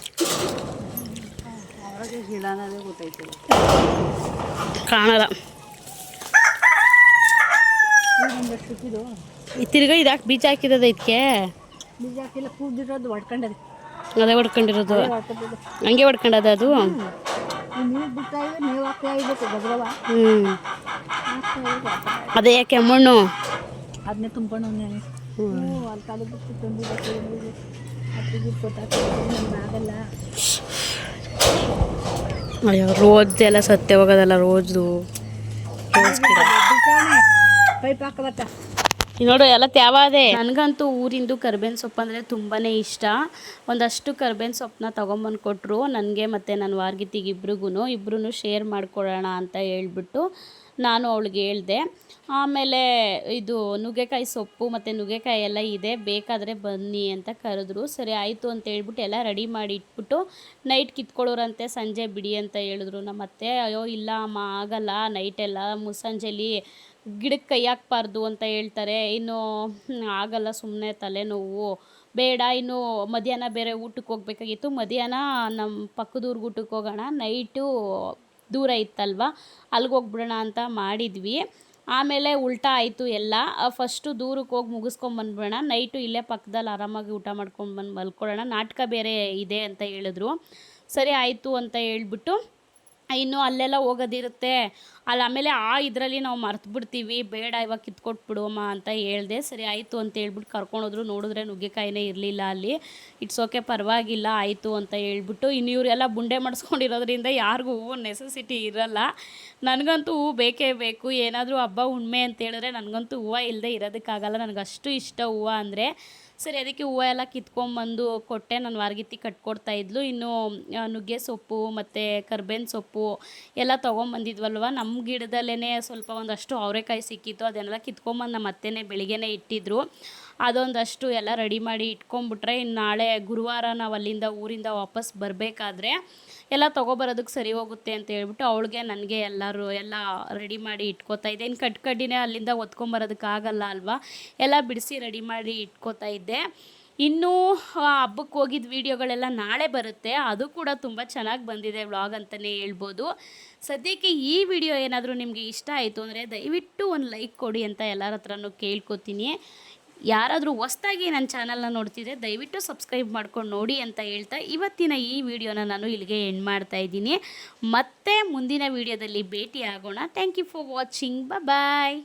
ಅವ್ರಿಗೆ ಗಿಡನೇ ಗೊತ್ತೈತೆ ಕಾಣಲ್ಲ. ತಿರ್ಗಾ ಇದಾಕಿ ಬೀಜ ಹಾಕಿದದ ಇದಕ್ಕೆ. ಬೀಜ ಹಾಕಿಲ್ಲ ಕೂದಿರೋದು ಹೊಡ್ಕೊಂಡದೆ. ಅದೇ ಹೊಡ್ಕೊಂಡಿರೋದು ಹಂಗೆ ಹೊಡ್ಕೊಂಡದ ಅದು. ನೀರು ಬಿಡ್ತಾ ಇದ್ರೆ ನೀವು ಹಾಕ್ತಾ ಇರ್ಬೇಕು ಗೊಬ್ಬರವ. ಅದೇ ಯಾಕೆ ಮಣ್ಣು ಅದನ್ನೇ ತುಂಬ್ಕೊಂಡು ಅಲ್ಲಿ ಕಾಲು ಬಿಟ್ಟು ತಂದಿದ್ದಕ್ಕೆ ಆಗಲ್ಲ. ಅಯ್ಯೋ ರೋಜ್ ಎಲ್ಲ ಸತ್ಯ ಹೋಗೋದಲ್ಲ. ರೋಜು ಪೈಪ್ ಹಾಕಬತ್ತ ನೋಡು ಎಲ್ಲ ತ್ಯಾವಾದೆ. ನನಗಂತೂ ಊರಿಂದು ಕರ್ಬೇವಿನ ಸೊಪ್ಪು ಅಂದರೆ ತುಂಬಾ ಇಷ್ಟ. ಒಂದಷ್ಟು ಕರ್ಬೇವಿನ ಸೊಪ್ಪನ್ನ ತೊಗೊಂಬಂದು ಕೊಟ್ಟರು ನನಗೆ ಮತ್ತು ನನ್ನ ವಾರ್ಗಿತಿಗೆ ಇಬ್ರಿಗೂ ಶೇರ್ ಮಾಡ್ಕೊಳ್ಳೋಣ ಅಂತ ಹೇಳ್ಬಿಟ್ಟು ನಾನು ಅವಳಿಗೆ ಹೇಳಿದೆ. ಆಮೇಲೆ ಇದು ನುಗ್ಗೆಕಾಯಿ ಸೊಪ್ಪು ಮತ್ತು ನುಗ್ಗೆಕಾಯಿ ಎಲ್ಲ ಇದೆ, ಬೇಕಾದರೆ ಬನ್ನಿ ಅಂತ ಕರೆದ್ರು. ಸರಿ ಆಯಿತು ಅಂತ ಹೇಳ್ಬಿಟ್ಟು ಎಲ್ಲ ರೆಡಿ ಮಾಡಿ ಇಟ್ಬಿಟ್ಟು ನೈಟ್ ಕಿತ್ಕೊಳ್ಳೋರಂತೆ ಸಂಜೆ ಬಿಡಿ ಅಂತ ಹೇಳಿದ್ರು ನಮ್ಮತ್ತೆ. ಅಯ್ಯೋ ಇಲ್ಲ ಅಮ್ಮ ಆಗಲ್ಲ, ನೈಟೆಲ್ಲ ಮುಸ್ಸಂಜೆಲಿ ಗಿಡಕ್ಕೆ ಕೈ ಹಾಕ್ಬಾರ್ದು ಅಂತ ಹೇಳ್ತಾರೆ. ಇನ್ನು ಆಗಲ್ಲ, ಸುಮ್ಮನೆ ತಲೆನೋವು ಬೇಡ ಇನ್ನು ಮಧ್ಯಾಹ್ನ ಬೇರೆ ಊಟಕ್ಕೆ ಹೋಗ್ಬೇಕಾಗಿತ್ತು. ಮಧ್ಯಾಹ್ನ ನಮ್ಮ ಪಕ್ಕದೂರ್ಗೆ ಊಟಕ್ಕೆ ಹೋಗೋಣ, ನೈಟು ದೂರ ಇತ್ತಲ್ವ ಅಲ್ಲಿಗೆ ಹೋಗ್ಬಿಡೋಣ ಅಂತ ಮಾಡಿದ್ವಿ. ಆಮೇಲೆ ಉಲ್ಟಾ ಆಯಿತು ಎಲ್ಲ. ಫಸ್ಟು ದೂರಕ್ಕೆ ಹೋಗಿ ಮುಗಿಸ್ಕೊಂಬಂದ್ಬಿಡೋಣ, ನೈಟು ಇಲ್ಲೇ ಪಕ್ಕದಲ್ಲಿ ಆರಾಮಾಗಿ ಊಟ ಮಾಡ್ಕೊಂಡು ಬಂದು ಮಲ್ಕೊಳ್ಳೋಣ, ನಾಟಕ ಬೇರೆ ಇದೆ ಅಂತ ಹೇಳಿದ್ರು. ಸರಿ ಆಯಿತು ಅಂತ ಹೇಳ್ಬಿಟ್ಟು ಇನ್ನು ಅಲ್ಲೆಲ್ಲ ಹೋಗೋದಿರುತ್ತೆ ಆಮೇಲೆ ಇದರಲ್ಲಿ ನಾವು ಮರ್ತುಬಿಡ್ತೀವಿ, ಬೇಡ ಇವಾಗ ಕಿತ್ಕೊಟ್ಬಿಡುವಮ್ಮ ಅಂತ ಹೇಳಿದೆ. ಸರಿ ಆಯಿತು ಅಂತ ಹೇಳ್ಬಿಟ್ಟು ಕರ್ಕೊಂಡೋದ್ರು. ನೋಡಿದ್ರೆ ನುಗ್ಗೆಕಾಯಿನೇ ಇರಲಿಲ್ಲ ಅಲ್ಲಿ. ಇಟ್ಸ್ ಓಕೆ ಪರವಾಗಿಲ್ಲ ಆಯಿತು ಅಂತ ಹೇಳ್ಬಿಟ್ಟು, ಇನ್ನು ಇವರೆಲ್ಲ ಬುಂಡೆ ಮಾಡಿಸ್ಕೊಂಡಿರೋದ್ರಿಂದ ಯಾರಿಗೂ ಹೂವು ನೆಸೆಸಿಟಿ ಇರೋಲ್ಲ. ನನಗಂತೂ ಹೂವು ಬೇಕೇ ಬೇಕು. ಏನಾದರೂ ಹಬ್ಬ ಹುಣ್ಣಿಮೆ ಅಂತ ಹೇಳಿದ್ರೆ ನನಗಂತೂ ಹೂವು ಇಲ್ಲದೆ ಇರೋದಕ್ಕಾಗಲ್ಲ. ನನಗಷ್ಟು ಇಷ್ಟ ಹೂವು ಅಂದರೆ. ಸರಿ ಅದಕ್ಕೆ ಹೂವು ಎಲ್ಲ ಕಿತ್ಕೊಂಬಂದು ಕೊಟ್ಟೆ. ನಾನು ವಾರಗಿತ್ತಿ ಕಟ್ಕೊಡ್ತಾಯಿದ್ಲು. ಇನ್ನು ನುಗ್ಗೆ ಸೊಪ್ಪು ಮತ್ತು ಕರ್ಬೇವಿನ ಸೊಪ್ಪು ಎಲ್ಲ ತೊಗೊಂಬಂದಿದ್ವಲ್ವ, ನಮ್ಮ ಗಿಡದಲ್ಲೇ ಸ್ವಲ್ಪ ಒಂದಷ್ಟು ಅವರೆಕಾಯಿ ಸಿಕ್ಕಿತ್ತು. ಅದನ್ನೆಲ್ಲ ಕಿತ್ಕೊಂಬಂದು ನಮ್ಮ ಅತ್ತೆನೇ ಬೆಳಿಗ್ಗೆನೇ ಇಟ್ಟಿದ್ರು. ಅದೊಂದಷ್ಟು ಎಲ್ಲ ರೆಡಿ ಮಾಡಿ ಇಟ್ಕೊಂಬಿಟ್ರೆ ಇನ್ನು ನಾಳೆ ಗುರುವಾರ ನಾವು ಅಲ್ಲಿಂದ ಊರಿಂದ ವಾಪಸ್ ಬರಬೇಕಾದ್ರೆ ಎಲ್ಲ ತೊಗೊಬರೋದಕ್ಕೆ ಸರಿ ಹೋಗುತ್ತೆ ಅಂತ ಹೇಳ್ಬಿಟ್ಟು ಅವಳಿಗೆ ನನಗೆ ಎಲ್ಲ ರೆಡಿ ಮಾಡಿ ಇಟ್ಕೋತಾ ಇದ್ದೆ. ಇನ್ನು ಕಡ್ಡಿನೇ ಅಲ್ಲಿಂದ ಹೊತ್ಕೊಂಬರೋದಕ್ಕಾಗಲ್ಲ ಅಲ್ವಾ, ಎಲ್ಲ ಬಿಡಿಸಿ ರೆಡಿ ಮಾಡಿ ಇಟ್ಕೋತಾ ಇದ್ದೆ. ಇನ್ನೂ ಹಬ್ಬಕ್ಕೆ ಹೋಗಿದ್ದ ವೀಡಿಯೋಗಳೆಲ್ಲ ನಾಳೆ ಬರುತ್ತೆ. ಅದು ಕೂಡ ತುಂಬ ಚೆನ್ನಾಗಿ ಬಂದಿದೆ ವ್ಲಾಗ್ ಅಂತಲೇ ಹೇಳ್ಬೋದು. ಸದ್ಯಕ್ಕೆ ಈ ವಿಡಿಯೋ ಏನಾದರೂ ನಿಮಗೆ ಇಷ್ಟ ಆಯಿತು ಅಂದರೆ ದಯವಿಟ್ಟು ಒಂದು ಲೈಕ್ ಕೊಡಿ ಅಂತ ಎಲ್ಲರ ಹತ್ರನೂ ಕೇಳ್ಕೊತೀನಿ. ಯಾರಾದರೂ ಹೊಸ್ದಾಗಿ ನನ್ನ ಚಾನಲ್ನ ನೋಡ್ತಿದ್ರೆ ದಯವಿಟ್ಟು ಸಬ್ಸ್ಕ್ರೈಬ್ ಮಾಡ್ಕೊಂಡು ನೋಡಿ ಅಂತ ಹೇಳ್ತಾ ಇವತ್ತಿನ ಈ ವಿಡಿಯೋನ ನಾನು ಇಲ್ಲಿಗೆ ಎಂಡ್ ಮಾಡ್ತಾ ಇದ್ದೀನಿ. ಮತ್ತೆ ಮುಂದಿನ ವಿಡಿಯೋದಲ್ಲಿ ಭೇಟಿ ಆಗೋಣ. Thank you for watching. Bye.